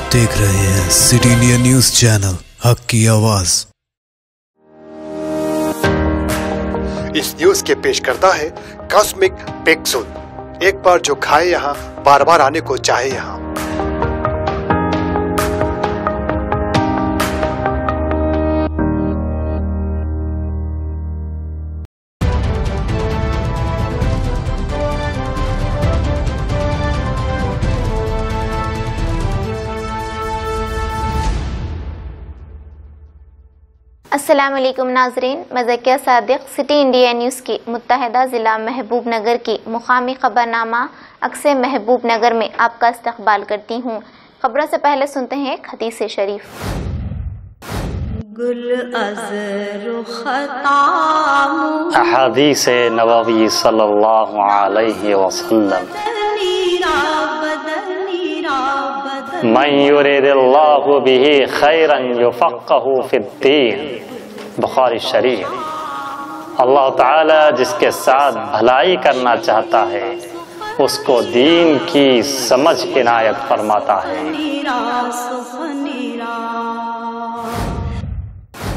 आप देख रहे हैं सिटी इंडिया न्यूज चैनल, हक की आवाज। इस न्यूज के पेश करता है कॉस्मिक पिक्सल। एक बार जो खाए यहाँ, बार बार आने को चाहे यहाँ। अस्सलाम वालेकुम नाजरीन, मैं Zakia Sadiq city India news की मुत्तहदा ज़िला महबूब नगर की मुकामी खबरनामा अक्से महबूब नगर में आपका इस्तकबाल करती हूँ। खबरों से पहले सुनते हैं एक हदीस शरीफ। हदीस नबवी सल्लल्लाहु अलैहि वसल्लम, मन युरिदिल्लाहु बिही खैरन युफ़क़्क़हु फ़िद्दीन, बुखारी शरीफ। अल्लाह ताला जिसके साथ भलाई करना चाहता है उसको दीन की समझ इनायत फरमाता है।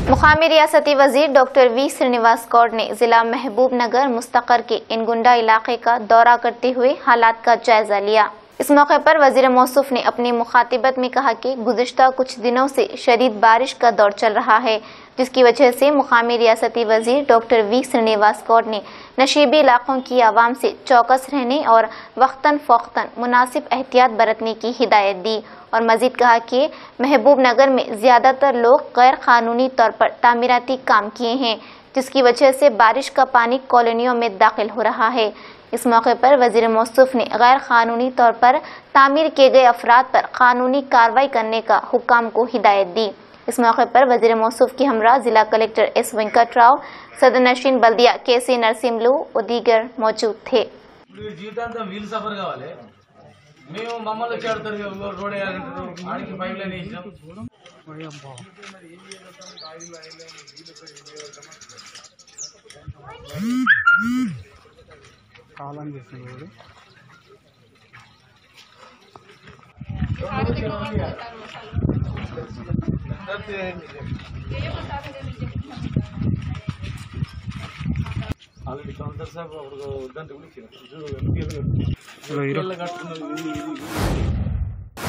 मुकामी रियासती वजीर डॉक्टर वी श्रीनिवास गौड़ ने जिला महबूब नगर मुस्तकर के इनगुंडा इलाके का दौरा करते हुए हालात का जायजा लिया। इस मौके पर वजीर मौसूफ ने अपनी मुखातिबत में कहा कि गुज़िश्ता कुछ दिनों से शदीद बारिश का दौर चल रहा है, जिसकी वजह से मुकामी रियासती वजीर डॉक्टर वी श्रीनिवास गौड़ ने नशीबी इलाकों की आवाम से चौकस रहने और वक्तन फ़ौक्तन मुनासिब एहतियात बरतने की हिदायत दी और मजीद कहा कि महबूब नगर में ज़्यादातर लोग गैर कानूनी तौर पर तामीराती काम किए हैं, जिसकी वजह से बारिश का पानी कॉलोनियों में दाखिल हो रहा है। इस मौके पर वजीर मौसूफ ने गैर कानूनी तौर पर तामीर किए गए अफराद पर कानूनी कार्रवाई करने का हुक्म को हिदायत दी। इस मौके पर वजीर मौसूफ की हमरा जिला कलेक्टर एस वेंकट राव, सदर नशीन बल्दिया केसी नरसिम्लू और दीगर मौजूद थे। కాలం చేస్తున్నాడు ఆల్రెడీ కౌంటర్ సాబ్ ఉద్దంటే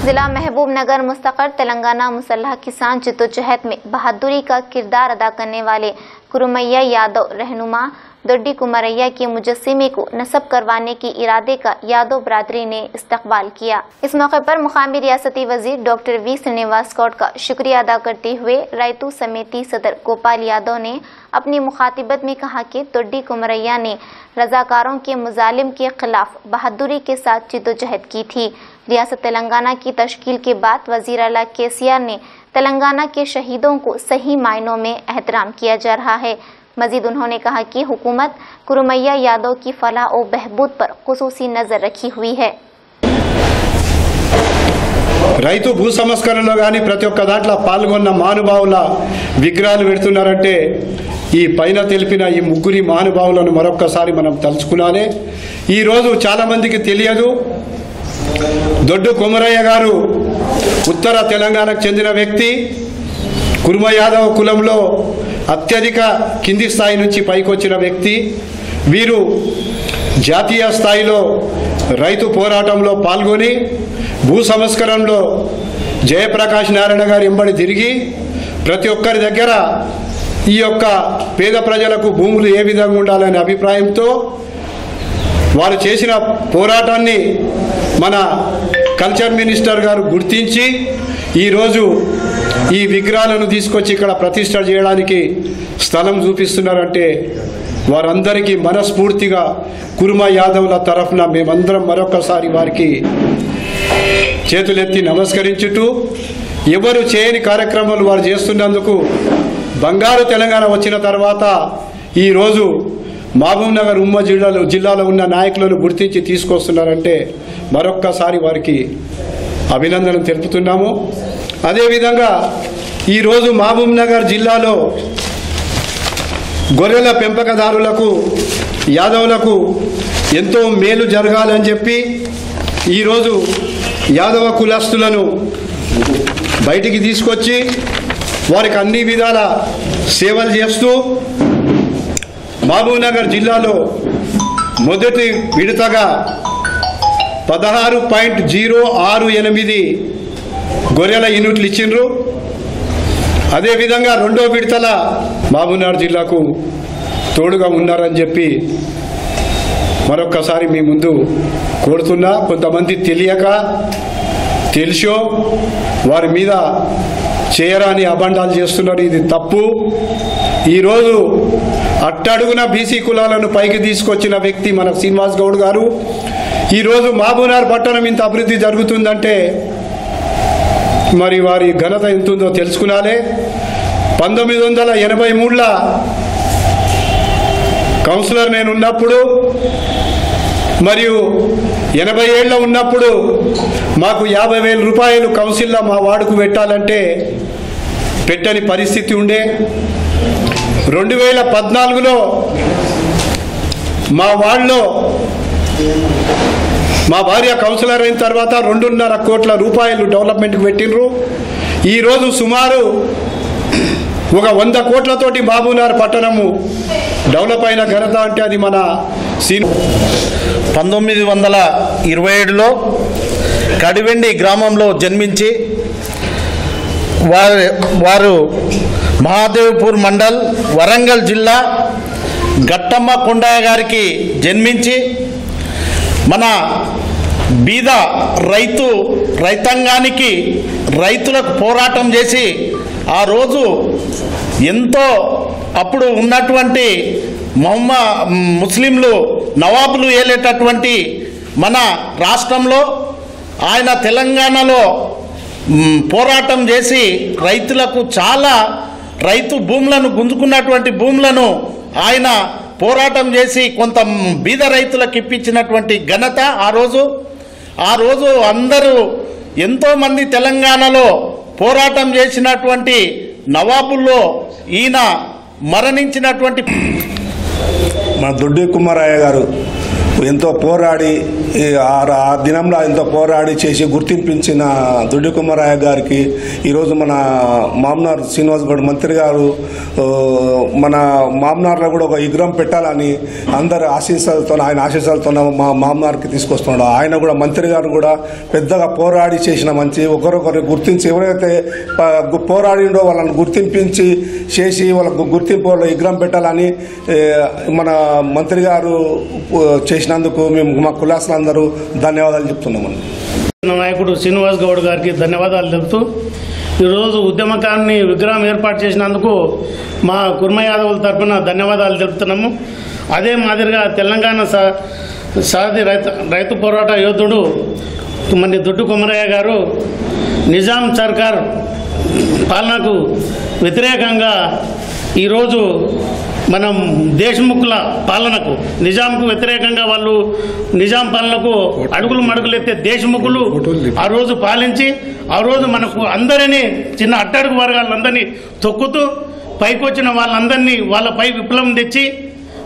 जिला महबूब नगर मुस्तकर तेलंगाना मुसल्लह किसान जद्दोजहद में बहादुरी का किरदार अदा करने वाले कुरुमैया यादव रहनुमा दोड्डी कुमरैया के मुजस्सिमे को नस्ब करवाने के इरादे का यादव बरादरी ने इस्तकबाल किया। इस मौके पर मुकामी रियासती वजीर डॉक्टर वी श्रीनिवास गौड़ का शुक्रिया अदा करते हुए रायतू समिति सदर गोपाल यादव ने अपनी मुखातिबत में कहा कि दोड्डी कुमरैया ने रजाकारों के मुजालिम के खिलाफ बहादुरी के साथ जिद्दोजहद की थी। रियासत तेलंगाना की तश्कील के बाद वजीर आला केसीआर ने तेलंगाना के शहीदों को सही मायनों में एहतराम किया जा रहा है। मजीद उन्होंने कहा कि हुकूमत कुरुमैया यादव की फलाह और बहबूद पर खुसूसी नजर रखी हुई है। రైతు భూ సంస్కరణలో కానీ ప్రతి ఒక్క దాంట్లో పాల్గొన్న మహానుభావుల విగ్రహాలు పెడుతున్నారంటే ఈ పైన తెలిపిన ఈ ముగ్గురి మహానుభావులను మరొక్కసారి మనం తలుచుకునాలి। ఈరోజు చాలామందికి తెలియదు, దొడ్డు కొమరయ్య గారు ఉత్తర తెలంగాణకు చెందిన వ్యక్తి। కురుమ యాదవ్ కులంలో అత్యధిక కింది స్థాయి నుంచి పైకొచ్చిన వ్యక్తి। వీరు జాతీయ స్థాయిలో రైతు పోరాటంలో పాల్గొని భూ సంస్కరణలో జయప్రకాష్ నారాయణ గారి ఎంబడి తిరిగి ప్రతి ఒక్కరి దగ్గర ఈ యొక్క పేద ప్రజలకు భూములు ఏ విధంగా ఉండాలనే అభిప్రాయంతో వారు చేసిన పోరాటాన్ని మన కల్చర్ మినిస్టర్ గారు గుర్తించి ఈరోజు ఈ విగ్రహాలను తీసుకొచ్చి ఇక్కడ ప్రతిష్ఠ చేయడానికి స్థలం చూపిస్తున్నారంటే వారందరికీ మనస్ఫూర్తిగా కురుమ యాదవ్ల తరఫున మేమందరం మరొకసారి వారికి చేతులెత్తి నమస్కరించుతూ ఎవరు చేయని కార్యక్రమాలు వారు చేస్తున్నందుకు బంగారు తెలంగాణ వచ్చిన తర్వాత ఈరోజు మహబూబ్ నగర్ ఉమ్మడి జిల్లాలో ఉన్న నాయకులను గుర్తించి తీసుకొస్తున్నారంటే మరొక్కసారి వారికి అభినందనలు తెలుపుతున్నాము। అదేవిధంగా ఈరోజు మహబూబ్ నగర్ జిల్లాలో గొర్రెల పెంపకదారులకు యాదవులకు ఎంతో మేలు జరగాలని చెప్పి ఈరోజు యాదవ కులస్తులను బయటికి తీసుకొచ్చి వారికి అన్ని విధాల సేవలు చేస్తూ మహబూబ్నగర్ జిల్లాలో మొదటి విడతగా 16.068 గొర్రెల యూనిట్లు ఇచ్చిండ్రు. అదేవిధంగా రెండో విడతల మహబూబ్నగర్ జిల్లాకు తోడుగా ఉన్నారని చెప్పి మరొక్కసారి మీ ముందు కోరుతున్నా. కొంతమంది తెలియక తెలిసో వారి మీద చేయరాని అబండాలు చేస్తున్నారు. ఇది తప్పు. ఈరోజు అట్టడుగున బీసీ కులాలను పైకి తీసుకొచ్చిన వ్యక్తి మన శ్రీనివాస్ గౌడ్ గారు. ఈరోజు మహబూబ్నగర్ పట్టణం ఇంత అభివృద్ధి జరుగుతుందంటే మరి వారి ఘనత ఎంతుందో తెలుసుకునాలే. 1983లో కౌన్సిలర్ నేను ఉన్నప్పుడు మరియు 80 ఏళ్ళ ఉన్నప్పుడు మాకు 50,000 రూపాయలు కౌన్సిల్లో మా వార్డుకు పెట్టాలంటే పెట్టని పరిస్థితి ఉండే. 2014లో మా వార్డులో మా భార్య కౌన్సిలర్ అయిన తర్వాత 2.5 కోట్ల రూపాయలు డెవలప్మెంట్కి పెట్టినరు. ఈరోజు సుమారు ఒక 100 కోట్లతోటి మహబూబ్నగర్ పట్టణము డెవలప్ అయిన ఘనత అంటే అది మన 1927లో కడివెండి గ్రామంలో జన్మించి వారు మహాదేవ్పూర్ మండల్ వరంగల్ జిల్లా గట్టమ్మ కొండయ్య గారికి జన్మించి మన బీద రైతాంగానికి రైతులకు పోరాటం చేసి ఆ రోజు ఎంతో అప్పుడు ఉన్నటువంటి ముస్లింలు నవాబులు ఏలేటటువంటి మన రాష్ట్రంలో ఆయన తెలంగాణలో పోరాటం చేసి రైతులకు చాలా రైతు భూములను గుంజుకున్నటువంటి భూములను ఆయన పోరాటం చేసి కొంత బీద రైతులకు ఇప్పించినటువంటి ఘనత ఆ రోజు అందరూ ఎంతోమంది తెలంగాణలో పోరాటం చేసినటువంటి నవాబుల్లో ఈయన మరణించినటువంటి మన దొడ్డి కుమారయ్య గారు ఎంతో పోరాడి ఆ దినంలో ఎంతో పోరాడి చేసి గుర్తింపించిన దొడ్డి కుమారయ్య గారికి ఈరోజు మన మామ్నార్ శ్రీనివాస్ గౌడ్ మంత్రి గారు మన మామ్నార్లో కూడా ఒక విగ్రహం పెట్టాలని అందరు ఆయన ఆశీస్సులతో మా మామ్నార్కి తీసుకొస్తున్నాడు. ఆయన కూడా మంత్రి గారు కూడా పెద్దగా పోరాడి చేసిన మంచి ఒకరొకరు గుర్తించి ఎవరైతే పోరాడిండో వాళ్ళని గుర్తింపించి చేసి వాళ్ళకు గుర్తింపు వాళ్ళ విగ్రహం పెట్టాలని మన మంత్రి గారు చేసినందుకు మేము మా కులాసులందరూ ధన్యవాదాలు చెప్తున్నాము. నాయకుడు శ్రీనివాస్ గౌడ్ గారికి ధన్యవాదాలు తెలుపుతూ ఈరోజు ఉద్యమకాన్ని విగ్రహం ఏర్పాటు చేసినందుకు మా కుర్మ యాదవుల తరఫున ధన్యవాదాలు తెలుపుతున్నాము. అదే మాదిరిగా తెలంగాణ సారథి రైతు పోరాట యోధుడు మన దొడ్డు కొమరయ్య గారు నిజాం సర్కార్ పాలనకు వ్యతిరేకంగా ఈరోజు మనం దేశముఖుల పాలనకు నిజాంకు వ్యతిరేకంగా వాళ్ళు నిజాం పాలనకు అడుగులు మడుగులెత్తే దేశముఖులు ఆ రోజు పాలించి ఆ రోజు మనకు అందరినీ చిన్న అట్టడుగు వర్గాలందరినీ తొక్కుతూ పైకొచ్చిన వాళ్ళందరినీ వాళ్ళపై విప్లవం తెచ్చి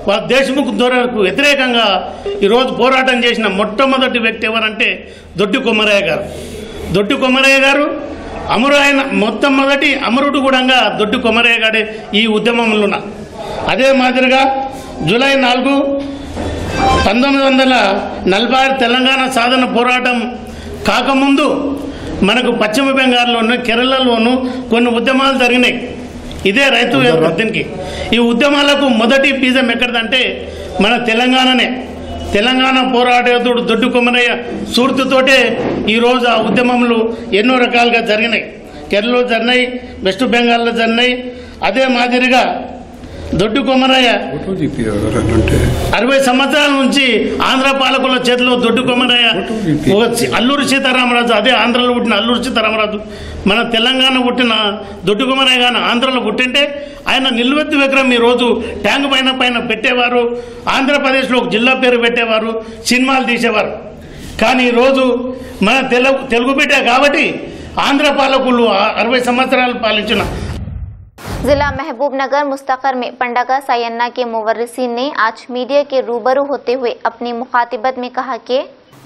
వాళ్ళ దేశముఖ్ ధోరణికి వ్యతిరేకంగా ఈరోజు పోరాటం చేసిన మొట్టమొదటి వ్యక్తి ఎవరంటే దొడ్డి కొమరయ్య గారు. దొడ్డి కొమరయ్య గారు అమరుడైన మొట్టమొదటి అమరుడు కూడా దొడ్డి కొమరయ్య గారే ఈ ఉద్యమంలో. అదే మాదిరిగా జూలై 4, 1946 తెలంగాణ సాధన పోరాటం కాకముందు మనకు పశ్చిమ బెంగాల్లోనూ కేరళలోనూ కొన్ని ఉద్యమాలు జరిగినాయి. ఇదే రైతు దీనికి ఈ ఉద్యమాలకు మొదటి బీజం ఎక్కడిదంటే మన తెలంగాణనే. తెలంగాణ పోరాటేతుడు దొడ్డి కొమరయ్య స్ఫూర్తితోటే ఈరోజు ఆ ఉద్యమములు ఎన్నో రకాలుగా జరిగినాయి. కేరళలో జరిగినాయి, వెస్ట్ బెంగాల్లో జరిగినాయి. అదే మాదిరిగా దొడ్డి కొమరయ్య 60 సంవత్సరాల నుంచి ఆంధ్ర పాలకుల చేతిలో దొడ్డి కొమరయ్య అల్లూరి సీతారామరాజు, అదే ఆంధ్రలో పుట్టిన అల్లూరి సీతారామరాజు మన తెలంగాణ పుట్టిన దొడ్డి కొమరయ్య కానీ ఆంధ్రలో పుట్టింటే ఆయన నిలువెత్తు విగ్రహం ఈరోజు ట్యాంక్ పైన పెట్టేవారు. ఆంధ్రప్రదేశ్లో ఒక జిల్లా పేరు పెట్టేవారు, సినిమాలు తీసేవారు. కానీ ఈరోజు మన తెలుగు బిడ్డ కాబట్టి ఆంధ్ర పాలకులు 60 సంవత్సరాలు పాలించిన जिला महबूबनगर मुस्तकर में पंडगा सैयन्ना के मुवर्रिसीन ने आज मीडिया के रूबरू होते हुए अपनी मुखातिबत में कहा कि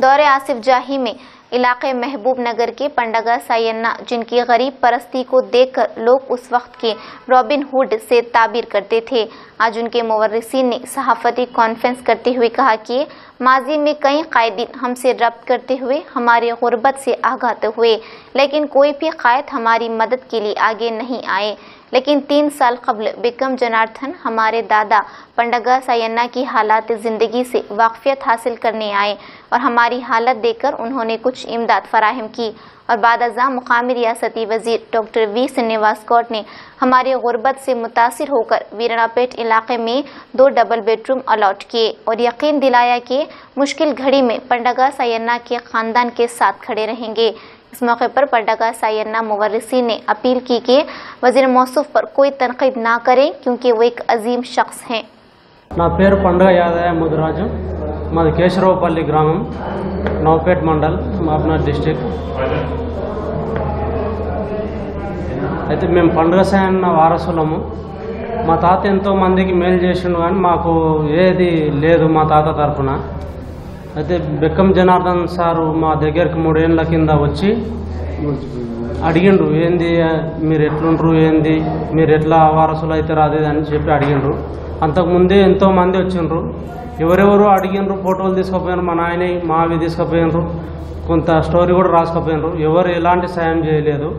दौरे आसिफ जाही में इलाके महबूब नगर के पंडगा सायन्ना, जिनकी गरीब परस्ती को देखकर लोग उस वक्त के रॉबिन हुड से ताबीर करते थे, आज उनके मुवर्रिसीन ने सहाफती कॉन्फ्रेंस करते हुए कहा कि माजी में कई कायदीन हमसे रब्त करते हुए हमारी गुर्बत से आगाह हुए, लेकिन कोई भी कायद हमारी मदद के लिए आगे नहीं आए। लेकिन 3 साल कबल बिक्रम जनार्दन हमारे दादा पंडगा सायन्ना की हालात ज़िंदगी से वाक़फियत हासिल करने आए और हमारी हालत देखकर उन्होंने कुछ इमदाद फराहम की और बाद-अज़ां मुकामी रियासती वज़ीर डॉक्टर वी श्रीनिवास गौड़ ने हमारी गुर्बत से मुतासिर होकर वीरणापेट इलाके में 2 डबल बेडरूम अलॉट किए और यकीन दिलाया कि मुश्किल घड़ी में पंडगा सायन्ना के ख़ानदान के साथ खड़े रहेंगे। इस मौके पर पंडगा सायन्ना मुवर्रिसीन ने अपील की कि वज़ीर मौसूफ पर कोई तनकीद ना करें क्योंकि वो एक अजीम शख्स हैं। నా పేరు పండుగ యాదయ్య ముదిరాజు, మాది కేశరావుపల్లి గ్రామం, నవపేట్ మండల్, మహబూబ్నగర్ డిస్ట్రిక్ట్. అయితే మేము పండుగ సాయన్న వారసులము. మా తాత ఎంతో మందికి మేలు చేసిండు కానీ మాకు ఏది లేదు మా తాత తరఫున. అయితే బిక్రమ్ జనార్దన్ సారు మా దగ్గరికి 3 ఏళ్ళ కింద వచ్చి అడిగిండ్రు, ఏంది మీరు ఎట్లుండ్రు, ఏంది మీరు ఎట్లా వారసులు అయితే రాదేది అని చెప్పి అడిగిండ్రు. అంతకుముందే ఎంతోమంది వచ్చిండ్రు, ఎవరెవరు అడిగిండ్రు, ఫోటోలు తీసుకుపోయినారు, మా నాయన మావి తీసుకుపోయినరు, కొంత స్టోరీ కూడా రాసుకుపోయినరు, ఎవరు ఎలాంటి సాయం చేయలేదు.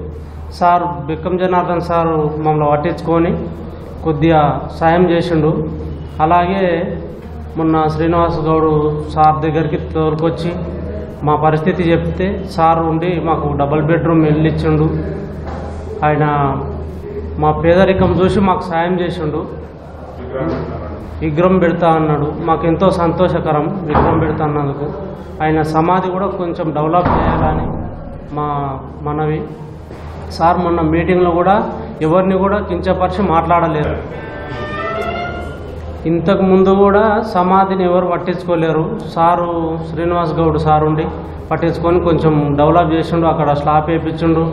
సార్ బిక్రమ్ జనార్దన్ సారు మమ్మల్ని పట్టించుకొని కొద్దిగా సాయం చేసిండు. అలాగే మొన్న శ్రీనివాస్ గౌడ్ సార్ దగ్గరికి తోలుకొచ్చి మా పరిస్థితి చెప్తే సార్ ఉండి మాకు డబుల్ బెడ్రూమ్ ఇల్లు ఇచ్చిండు. ఆయన మా పేదరికం చూసి మాకు సాయం చేసిండు. విగ్రహం పెడతా అన్నాడు, మాకు ఎంతో సంతోషకరం విగ్రహం పెడతా అన్నందుకు. ఆయన సమాధి కూడా కొంచెం డెవలప్ చేయాలని మా మనవి. సార్ మొన్న మీటింగ్లో కూడా ఎవరిని కూడా కించపరిచి మాట్లాడలేరు. ఇంతకు ముందు కూడా సమాధిని ఎవరు పట్టించుకోలేరు. సారు శ్రీనివాస్ గౌడ్ సార్ ఉండి పట్టించుకొని కొంచెం డెవలప్ చేసిండు, అక్కడ స్లాబ్ వేయించిండు,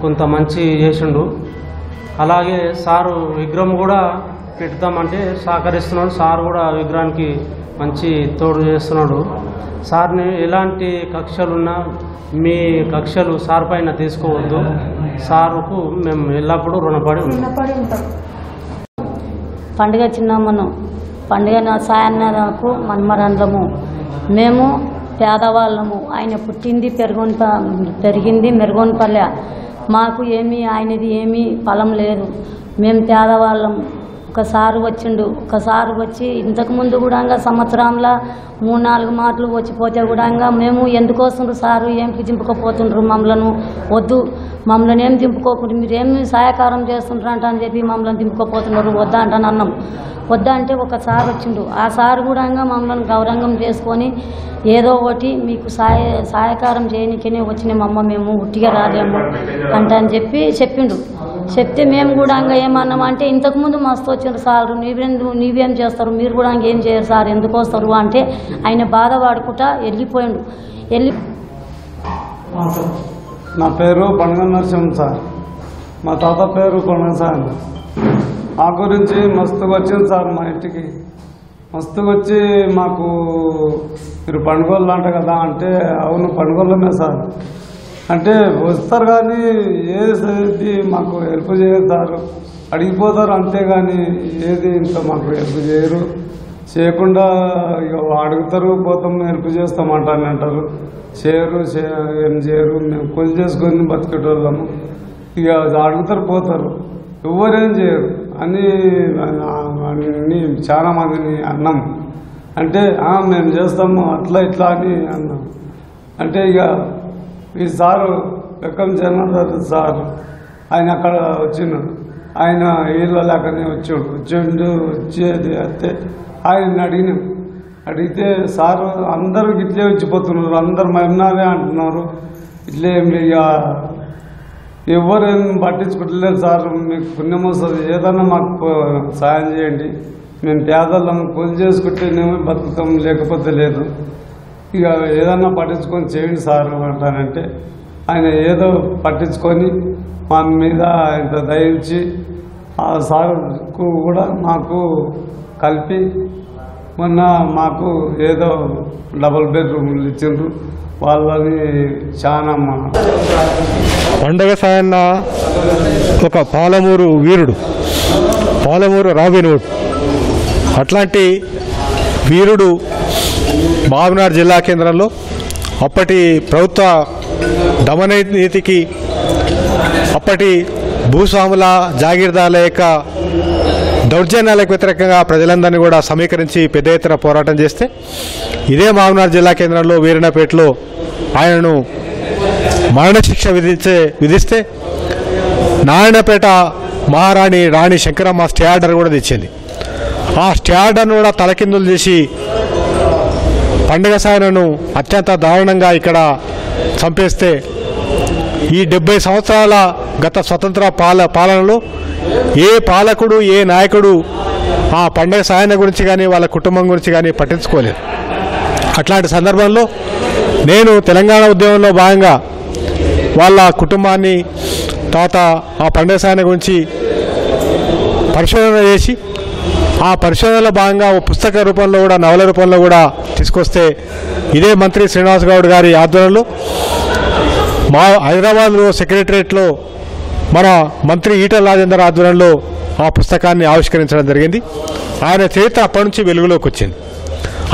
కొంత మంచి చేసిండు. అలాగే సారు విగ్రహం కూడా పెడతామంటే సహకరిస్తున్నాడు. సార్ కూడా విగ్రహానికి మంచి తోడు చేస్తున్నాడు. సార్ని ఎలాంటి కక్షలున్నా మీ కక్షలు సార్ పైన తీసుకోవద్దు. సారుకు మేము ఎల్లప్పుడూ రుణపడి ఉంటాం. పండుగ చిన్నమ్మను, పండుగ సాయన్నకు మన్మరంధ్రము. మేము పేదవాళ్ళము. ఆయన పుట్టింది పెరిగింది మెరుగోన్పల్లె. మాకు ఏమీ ఆయనది ఏమీ ఫలం లేదు. మేము పేదవాళ్ళం. ఒకసారి వచ్చిండు, ఒకసారి వచ్చి ఇంతకుముందు కూడా సంవత్సరంలో 3-4 మాటలు వచ్చిపోతే కూడా మేము ఎందుకోస్తుండ్రు సారు, ఏం దింపుకోపోతుండ్రు మమ్మలను, వద్దు మమ్మల్ని ఏం దింపుకోకుండా మీరేమి సహాయకారం చేస్తుంటారంట అని చెప్పి మమ్మల్ని దింపుకోపోతున్నారు, వద్దా అంటాను అన్నాం. వద్దా అంటే ఒకసారి వచ్చిండు. ఆ సారు కూడా మమ్మల్ని గౌరవం చేసుకొని ఏదో ఒకటి మీకు సహాయకారం చేయనికనే వచ్చినామమ్మ, మేము ఉట్టిగా రాలేము అంట అని చెప్పిండు. చెప్తే మేము కూడా ఏమన్నామంటే ఇంతకుముందు మస్తు వచ్చిండ్రు సార్, నీవేం చేస్తారు, మీరు కూడా ఏం చేయరు సార్, ఎందుకు వస్తారు అంటే ఆయన బాధపడుకుంటా వెళ్ళిపోయిండు. నా పేరు పండుగ నరసింహ సార్, మా తాత పేరు పండుగ సార్. ఆ గురించి మస్తుగా వచ్చింది సార్ మా ఇంటికి. మస్తుగా వచ్చి మాకు మీరు పండుగలు అంట కదా అంటే, అవును పండుగలమే సార్ అంటే వస్తారు కానీ ఏది మాకు హెల్ప్ చేయరు సార్, అడిగిపోతారు అంతేగాని ఏది ఇంత మాకు హెల్ప్ చేయరు. చేయకుండా ఇక అడుగుతారు, పోతాం హెల్ప్ చేస్తామంటారని అంటారు. చేయరు, ఏం చేయరు. మేము కొలి చేసుకొని బతికేటోళ్ళము. ఇక అడుగుతారు పోతారు, ఎవరేం చేయరు అని చాలా మందిని అన్నాం. అంటే మేము చేస్తాము అట్లా ఇట్లా అని అన్నాం. అంటే ఇక ఈ సారు బిక్రమ్ జనార్దన్ సార్ ఆయన అక్కడ వచ్చినాడు. ఆయన ఇళ్ళ లేకనే వచ్చేది అయితే ఆయన అడిగితే సారు అందరూ ఇట్లే వచ్చిపోతున్నారు, అందరు మన్నారే అంటున్నారు, ఇట్లే ఇక ఎవరేం పట్టించుకుంటలేదు సార్, మీకు పుణ్యం వస్తుంది, ఏదన్నా మాకు సాయం చేయండి, మేము పేదలం కూలి చేసుకుంటేనేమో బతుకుతాం, లేకపోతే లేదు, ఇక ఏదన్నా పట్టించుకొని చేయండి సార్ అంటానంటే ఆయన ఏదో పట్టించుకొని మా మీద ఇంత దయించి ఆ సార్కు కూడా మాకు కలిపి మొన్న మాకు ఏదో డబుల్ బెడ్రూమ్లు ఇచ్చిండ్రు. వాళ్ళని చాలా పండగ సాయన్న ఒక పాలమూరు వీరుడు, పాలమూరు రాబిన్ హుడ్. అట్లాంటి వీరుడు మహబూబ్నగర్ జిల్లా కేంద్రంలో అప్పటి ప్రభుత్వ దమననీతికి, అప్పటి భూస్వాముల జాగీర్దారుల యొక్క దౌర్జన్యాలకు వ్యతిరేకంగా ప్రజలందరినీ కూడా సమీకరించి పెద్ద ఎత్తున పోరాటం చేస్తే ఇదే మహబూబ్నగర్ జిల్లా కేంద్రంలో వీరన్నపేటలో ఆయనను మరణశిక్ష విధిస్తే నారాయణపేట మహారాణి రాణి శంకరమ్మ స్టే ఆర్డర్ కూడా తెచ్చింది. ఆ స్టే ఆర్డర్ను కూడా తలకిందులు చేసి పండగ సాయనను అత్యంత దారుణంగా ఇక్కడ చంపేస్తే ఈ 70 సంవత్సరాల గత స్వతంత్ర పాలనలో ఏ పాలకుడు, ఏ నాయకుడు ఆ పండగ సాయన గురించి కానీ వాళ్ళ కుటుంబం గురించి కానీ పట్టించుకోలేదు. అట్లాంటి సందర్భంలో నేను తెలంగాణ ఉద్యమంలో భాగంగా వాళ్ళ కుటుంబాన్ని, తర్వాత ఆ పండగ సాయన గురించి పరిశోధన చేసి ఆ పరిశోధనలో భాగంగా ఓ పుస్తక రూపంలో కూడా, నవల రూపంలో కూడా తీసుకొస్తే ఇదే మంత్రి శ్రీనివాస్ గౌడ్ గారి ఆధ్వర్యంలో మా హైదరాబాద్లో సెక్రటరియట్లో మన మంత్రి ఈటల రాజేందర్ ఆధ్వర్యంలో ఆ పుస్తకాన్ని ఆవిష్కరించడం జరిగింది. ఆయన చరిత్ర అప్పటి నుంచి వెలుగులోకి వచ్చింది.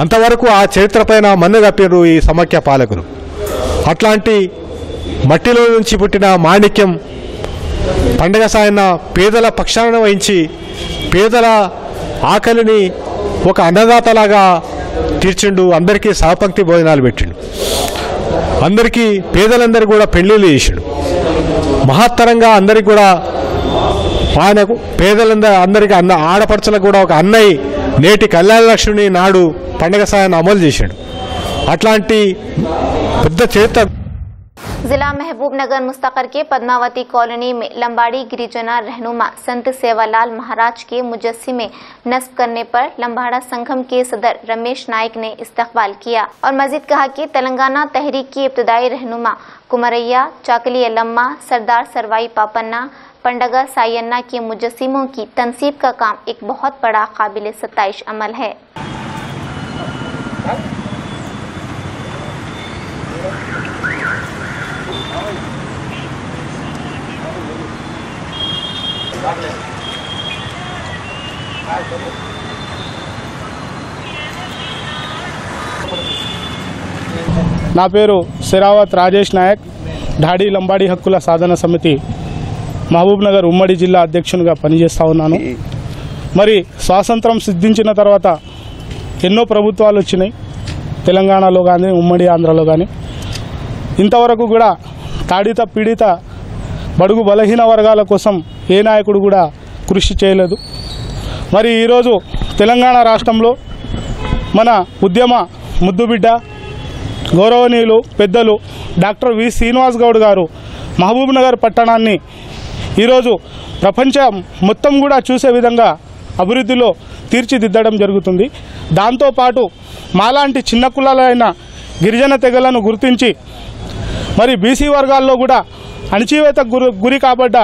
అంతవరకు ఆ చరిత్ర పైన మన్ను కప్పారు ఈ సమాఖ్య పాలకులు. అట్లాంటి మట్టిలో నుంచి పుట్టిన మాణిక్యం పండగ సాయన్న పేదల పక్షాన వహించి పేదల ఆకలిని ఒక అన్నదాతలాగా తీర్చిండు. అందరికీ సహపంక్తి భోజనాలు పెట్టిండు. అందరికీ పేదలందరికీ కూడా పెళ్లిళ్ళు చేసిండు. మహత్తరంగా అందరికి కూడా ఆయనకు అందరికీ ఆడపడుచులకు కూడా ఒక అన్నయ్య నేటి కళ్యాణ లక్ష్మిని నాడు పండగ సాయాన్ని అమలు చేశాడు. అట్లాంటి పెద్ద చరిత్ర. जिला महबूबनगर मुस्तकर के पद्मावती कॉलोनी में लंबाड़ी गिरिजना रहनुमा संत सेवालाल महाराज के मुजस्सिमे नस्ब करने पर लंबाड़ा संगम के सदर रमेश नाइक ने इस्तकबाल किया और मजीद कहा कि तेलंगाना तहरीक की इब्तदाई रहनुमा कुमरैया, चाकली यल्लम्मा, सरदार सरवाई पापन्ना, पंडगा सायन्ना के मुजस्सिमों की तनसीब का काम एक बहुत बड़ा काबिल सताइश अमल है। నా పేరు సిరావత్ రాజేష్ నాయక్, ఢాడి లంబాడి హక్కుల సాధన సమితి మహబూబ్నగర్ ఉమ్మడి జిల్లా అధ్యక్షునిగా పనిచేస్తూ ఉన్నాను. మరి స్వాతంత్రం సిద్ధించిన తర్వాత ఎన్నో ప్రభుత్వాలు వచ్చినాయి, తెలంగాణలో కానీ ఉమ్మడి ఆంధ్రలో కానీ. ఇంతవరకు కూడా తాడిత పీడిత బడుగు బలహీన వర్గాల కోసం ఏ నాయకుడు కూడా కృషి చేయలేదు. మరి ఈరోజు తెలంగాణ రాష్ట్రంలో మన ఉద్యమ ముద్దుబిడ్డ గౌరవనీయులు పెద్దలు డాక్టర్ వి శ్రీనివాస్ గౌడ్ గారు మహబూబ్నగర్ పట్టణాన్ని ఈరోజు ప్రపంచం మొత్తం కూడా చూసే విధంగా అభివృద్ధిలో తీర్చిదిద్దడం జరుగుతుంది. దాంతోపాటు మాలాంటి చిన్న కులాలైన గిరిజన తెగలను గుర్తించి మరి బీసీ వర్గాల్లో కూడా అణచివేతకు గురి కాబడ్డ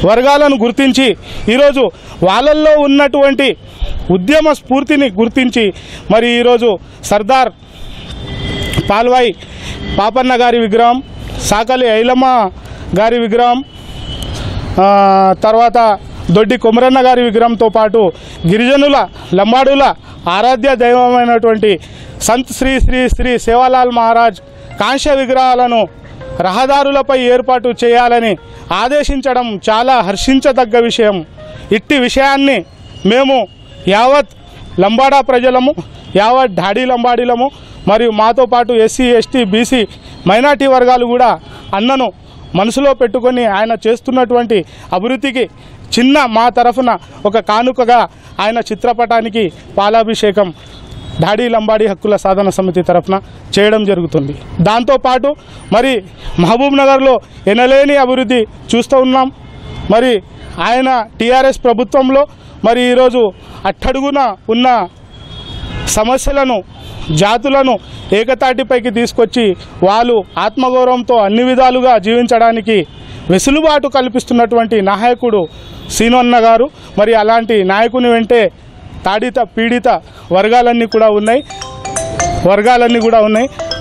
వర్గాలను గుర్తించి ఈరోజు వాళ్ళల్లో ఉన్నటువంటి ఉద్యమ స్ఫూర్తిని గుర్తించి మరి ఈరోజు సర్దార్ పాల్వాయి పాపన్న గారి విగ్రహం, సాకలి ఐలమ్మ గారి విగ్రహం, తర్వాత దొడ్డి కొమరన్న గారి విగ్రహంతో పాటు గిరిజనుల లంబాడుల ఆరాధ్య దైవమైనటువంటి సంత్ శ్రీ శ్రీ శ్రీ సేవాలాల్ మహారాజ్ కాంస్య విగ్రహాలను రహదారులపై ఏర్పాటు చేయాలని ఆదేశించడం చాలా హర్షించదగ్గ విషయం. ఇట్టి విషయాన్ని మేము యావత్ లంబాడా ప్రజలము, యావత్ ఢాడీ లంబాడీలము మరియు మాతో పాటు ఎస్సీ ఎస్టీ బీసీ మైనార్టీ వర్గాలు కూడా అన్నను మనసులో పెట్టుకొని ఆయన చేస్తున్నటువంటి అభివృద్ధికి చిన్న మా తరఫున ఒక కానుకగా ఆయన చిత్రపటానికి పాలాభిషేకం ఢాడీ లంబాడీ హక్కుల సాధన సమితి తరఫున చేయడం జరుగుతుంది. దాంతోపాటు మరి మహబూబ్నగర్లో ఎనలేని అభివృద్ధి చూస్తూ ఉన్నాం. మరి ఆయన టీఆర్ఎస్ ప్రభుత్వంలో మరి ఈరోజు అట్టడుగున ఉన్న సమస్యలను, జాతులను ఏకతాటిపైకి తీసుకొచ్చి వాళ్ళు ఆత్మగౌరవంతో అన్ని విధాలుగా జీవించడానికి వెసులుబాటు కల్పిస్తున్నటువంటి నాయకుడు సీనన్న గారు. మరి అలాంటి నాయకుని వెంటే తాడిత పీడిత వర్గాలన్నీ కూడా ఉన్నాయి.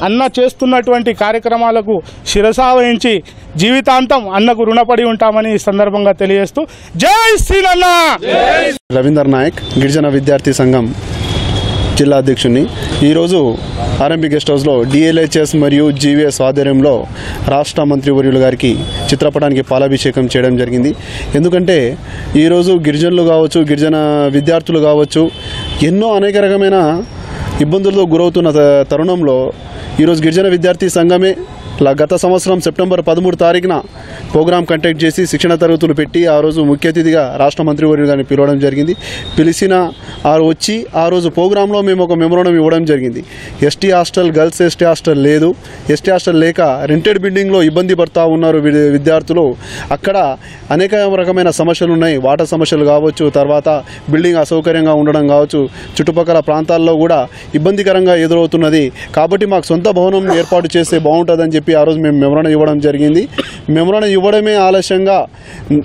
అన్న చేస్తున్నటువంటి కార్యక్రమాలకు శిరసావహించి జీవితాంతం అన్నకు రుణపడి ఉంటామని ఈ సందర్భంగా తెలియజేస్తూ జై శ్రీనన్న. రవీందర్ నాయక్, గిరిజన విద్యార్థి సంఘం జిల్లా అధ్యక్షుడిని. ఈరోజు ఆర్ఎంపీ గెస్ట్ హౌస్లో డిఎల్హెచ్ఎస్ మరియు జీవీఎస్ ఆధ్వర్యంలో రాష్ట్ర మంత్రివర్యులు గారికి చిత్రపటానికి పాలాభిషేకం చేయడం జరిగింది. ఎందుకంటే ఈరోజు గిరిజనులు కావచ్చు, గిరిజన విద్యార్థులు కావచ్చు, ఎన్నో అనేక రకమైన ఇబ్బందులతో గురవుతున్న తరుణంలో ఈరోజు గిరిజన విద్యార్థి సంఘమే గత సంవత్సరం సెప్టెంబర్ 13 తారీఖున ప్రోగ్రాం కండక్ట్ చేసి శిక్షణ తరగతులు పెట్టి ఆ రోజు ముఖ్య అతిథిగా రాష్ట్ర మంత్రివర్యులు గారిని పిలవడం జరిగింది. పిలిచిన వచ్చి ఆ రోజు ప్రోగ్రాంలో మేము ఒక మెమోరాండం ఇవ్వడం జరిగింది. ST hostel, girls ST hostel లేదు. ఎస్టీ హాస్టల్ లేక రెంటెడ్ బిల్డింగ్లో ఇబ్బంది పడుతూ ఉన్నారు విద్యార్థులు. అక్కడ అనేక రకమైన సమస్యలు ఉన్నాయి. వాటర్ సమస్యలు కావచ్చు, తర్వాత బిల్డింగ్ అసౌకర్యంగా ఉండడం కావచ్చు, చుట్టుపక్కల ప్రాంతాల్లో కూడా ఇబ్బందికరంగా ఎదురవుతున్నది. కాబట్టి మాకు సొంత భవనం ఏర్పాటు చేస్తే బాగుంటుందని చెప్పి ఆ రోజు మేము మెమోరాండం ఇవ్వడం జరిగింది. మెమోరాండం ఇవ్వడమే ఆలస్యంగా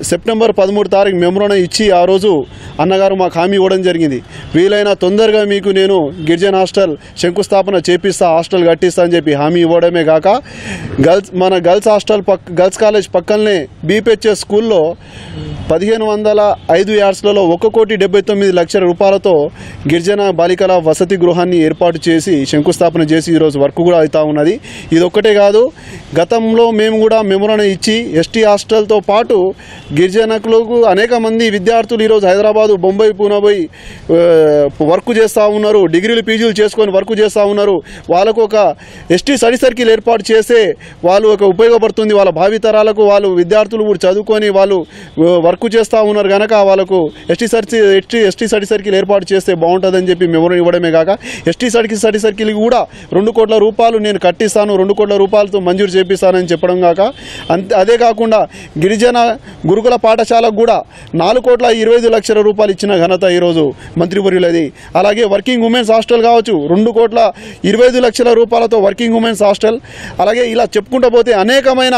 సెప్టెంబర్ 13 తారీఖు మెమోరాండం ఇచ్చి ఆ రోజు అన్నగారు మాకు హామీ ఇవ్వడం జరిగింది. వీలైన తొందరగా మీకు నేను గిరిజన హాస్టల్ శంకుస్థాపన చేపిస్తా, హాస్టల్ కట్టిస్తా అని చెప్పి హామీ ఇవ్వడమే కాక మన గర్ల్స్ హాస్టల్ గర్ల్స్ కాలేజ్ పక్కనే బీపీహెచ్ఎస్ స్కూల్లో 1505 యార్డ్స్లలో 1,79,00,000 రూపాయలతో గిరిజన బాలికల వసతి గృహాన్ని ఏర్పాటు చేసి శంకుస్థాపన చేసి ఈరోజు వర్క్ కూడా అవుతా ఉన్నది. ఇది ఒక్కటే కాదు, గతంలో మేము కూడా మెమోరాండం ఇచ్చి ఎస్టీ హాస్టల్తో పాటు గిరిజనులకు అనేక మంది విద్యార్థులు ఈరోజు హైదరాబాదు, బొంబాయి, పూనా పోయి వర్క్ చేస్తూ ఉన్నారు. డిగ్రీలు పీజీలు చేసుకొని వర్క్ చేస్తూ ఉన్నారు. వాళ్ళకు ఒక ఎస్టీ స్టడీ సర్కిల్ ఏర్పాటు చేస్తే వాళ్ళు ఒక ఉపయోగపడుతుంది. వాళ్ళ భావితరాలకు వాళ్ళు విద్యార్థులు కూడా చదువుకొని వాళ్ళు వర్క్ చేస్తూ ఉన్నారు కనుక వాళ్ళకు ఎస్టీ స్టడీ సర్కిల్ ఏర్పాటు చేస్తే బాగుంటుందని చెప్పి మెమోరాండం ఇవ్వడమే కాక ఎస్టీ స్టడీ సర్కిల్కి కూడా 2 కోట్ల రూపాయలు నేను కట్టిస్తాను, 2 కోట్ల రూపాయలతో మంజూరు చేపిస్తానని చెప్పడం కాక అదే కాకుండా గిరిజన గురుకుల పాఠశాలకు కూడా 4,25,00,000 రూపాయలు ఇచ్చిన ఘనత ఈరోజు మంత్రివర్యులది. అలాగే వర్కింగ్ ఉమెన్స్ హాస్టల్ కావచ్చు, 2,25,00,000 రూపాయలతో వర్కింగ్ ఉమెన్స్ హాస్టల్. అలాగే ఇలా చెప్పుకుంటూ పోతే అనేకమైన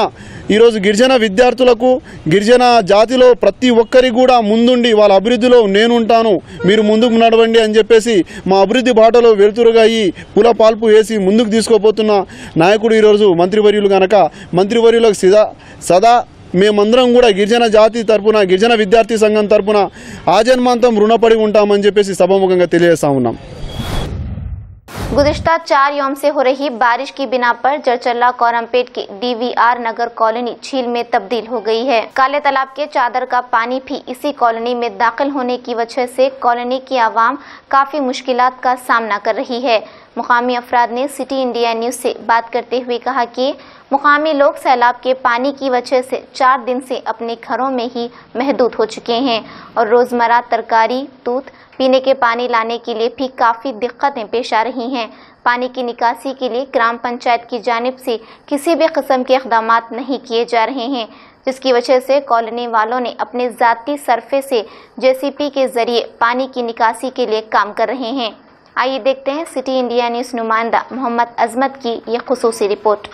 ఈరోజు గిరిజన విద్యార్థులకు, గిరిజన జాతిలో ప్రతి ఒక్కరికి కూడా ముందుండి వాళ్ళ అభివృద్ధిలో నేనుంటాను, మీరు ముందుకు నడవండి అని చెప్పేసి మా అభివృద్ధి బాటలో వెలుతురుగా ఈ పులపాల్పు వేసి ముందుకు తీసుకోపోతున్న నాయకుడు ఈరోజు మంత్రివర్యులు కనుక మంత్రివర్యులకు సదా మేమందరం కూడా గిరిజన జాతి తరపున, గిరిజన విద్యార్థి సంఘం తరపున ఆజన్మాంతం రుణపడి ఉంటామని చెప్పేసి సభాముఖంగా తెలియజేస్తా ఉన్నాం. गुज़िश्ता 4 यौम से हो रही बारिश की बिना पर जरचल्ला कोरमपेट की DVR नगर कॉलोनी झील में तब्दील हो गई है। काले तालाब के चादर का पानी भी इसी कॉलोनी में दाखिल होने की वजह से कॉलोनी की आवाम काफी मुश्किलात का सामना कर रही है। मुकामी अफराद ने सिटी इंडिया न्यूज से बात करते हुए कहा कि मुकामी लोग सैलाब के पानी की वजह से 4 दिन से अपने घरों में ही महदूद हो चुके हैं और रोजमर्रा तरकारी, दूध, पीने के पानी लाने के लिए भी काफ़ी दिक्कतें पेश आ रही हैं। पानी की निकासी के लिए ग्राम पंचायत की जानिब से किसी भी किस्म के इक़दामात नहीं किए जा रहे हैं, जिसकी वजह से कॉलोनी वालों ने अपने ज़ाती सरफे से JCP के ज़रिए पानी की निकासी के लिए काम कर रहे हैं। आइए देखते हैं सिटी इंडिया न्यूज़ नुमाइंदा मोहम्मद अजमत की ये खुसूसी रिपोर्ट।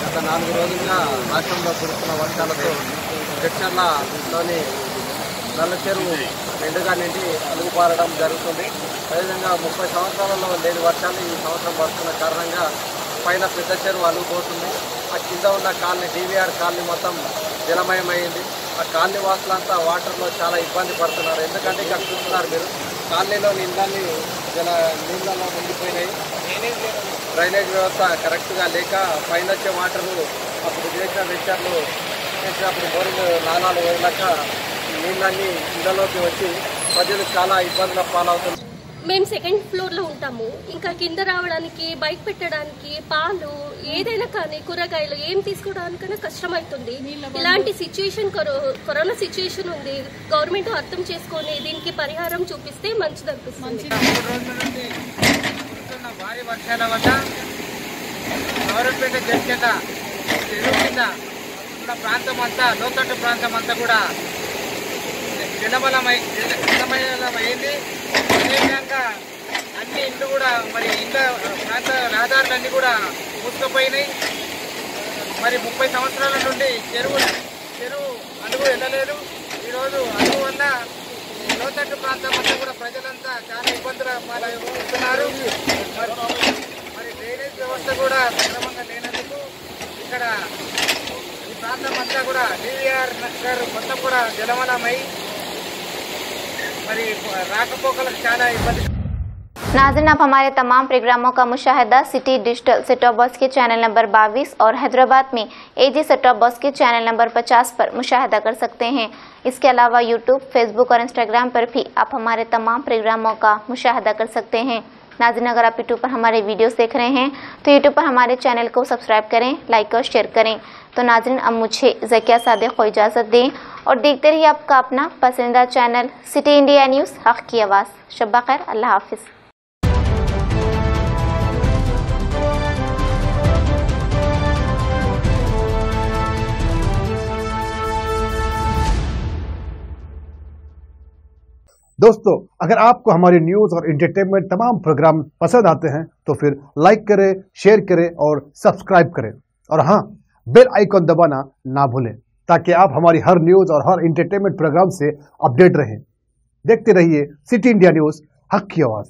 గత 4 రోజులుగా రాష్ట్రంలో కురుస్తున్న వర్షాలతో జడ్చర్లలోని నల్ల చెరువు నిండుగా నిండి అలుగుపారడం జరుగుతుంది. అదేవిధంగా 30 సంవత్సరాలలో లేని వర్షాలు ఈ సంవత్సరం పడుతున్న కారణంగా పైన పెద్ద చెరువు అలుగుపోతుంది. ఆ కింద ఉన్న కాలనీ DVR కాలనీ మొత్తం జలమయమైంది. ఆ కాలనీ వాసులంతా వాటర్లో చాలా ఇబ్బంది పడుతున్నారు. ఎందుకంటే ఇక్కడ చూస్తున్నారు మీరు, కాలనీలో నీళ్ళలో నిండిపోయినాయి. డ్రైనేజ్ వ్యవస్థ కరెక్ట్గా లేక పైన వచ్చే వాటర్లు అప్పుడు చేసిన వెచ్చర్లు చేసినప్పుడు బోరింగ్ నాణాలు వదిలాక నీళ్ళన్నీ ఇళ్లలోకి వచ్చి ప్రజలు చాలా ఇబ్బందుల పాలవుతుంది. మేము 2nd ఫ్లోర్లో ఉంటాము. ఇంకా కింద రావడానికి, బైక్ పెట్టడానికి, పాలు ఏదైనా కానీ కూరగాయలు ఏం తీసుకోవడానికైనా కష్టమవుతుంది. ఇలాంటి సిచ్యుయేషన్ కరోనా సిచ్యుయేషన్ ఉంది. గవర్నమెంట్ అర్థం చేసుకొని దీనికి పరిహారం చూపిస్తే మంచిది అనిపిస్తుంది. భారీ వర్షాల వల్ల గౌరవపేట జడ్చర్ల చెరువు కింద ఉన్న ప్రాంతం అంతా, లోతట్టు ప్రాంతం అంతా కూడా జలమయమైంది. అదేవిధంగా అన్ని ఇండ్లు కూడా మరి ఇళ్ళ ప్రాంత రహదారులన్నీ కూడా మూసుకుపోయినాయి. మరి 30 సంవత్సరాల నుండి చెరువు అడుగు వెళ్ళలేదు. ఈరోజు అడుగు వల్ల లోతట్టు ప్రాంతం అంతా కూడా ప్రజలంతా చాలా ఇబ్బందులు పాలవుతున్నారు. మరి డ్రైనేజ్ వ్యవస్థ కూడా సక్రమంగా లేనందుకు ఇక్కడ ఈ ప్రాంతం అంతా కూడా DVR నగర్ మొత్తం కూడా జలమలమై మరి రాకపోకలకు చాలా ఇబ్బంది. नाज़रीन, आप हमारे तमाम प्रोग्रामों का मुशाहिदा city digital set top box के चैनल नंबर 22 और हैदराबाद में AG सेट टॉप बॉक्स के चैनल नंबर 50 पर मुशाहिदा कर सकते हैं। इसके अलावा यूट्यूब, फेसबुक और इंस्टाग्राम पर भी आप हमारे तमाम प्रोग्रामों का मुशाहिदा कर सकते हैं। नाज़रीन, अगर आप यूट्यूब पर हमारे वीडियोस देख रहे हैं तो यूट्यूब पर हमारे चैनल को सब्सक्राइब करें, लाइक और शेयर करें। तो नाज़रीन, अब मुझे ज़किया सादिक को इजाज़त दें और देखते रहिए आपका अपना पसंदीदा चैनल सिटी इंडिया न्यूज़, हक़ की आवाज़। शब्बा खैर, अल्लाह हाफिज़। दोस्तों, अगर आपको हमारी न्यूज और एंटरटेनमेंट तमाम प्रोग्राम पसंद आते हैं तो फिर लाइक करें, शेयर करें और सब्सक्राइब करें। और हाँ, बेल आइकॉन दबाना ना भूलें ताकि आप हमारी हर न्यूज और हर एंटरटेनमेंट प्रोग्राम से अपडेट रहें। देखते रहिए सिटी इंडिया न्यूज, हक़ की आवाज़।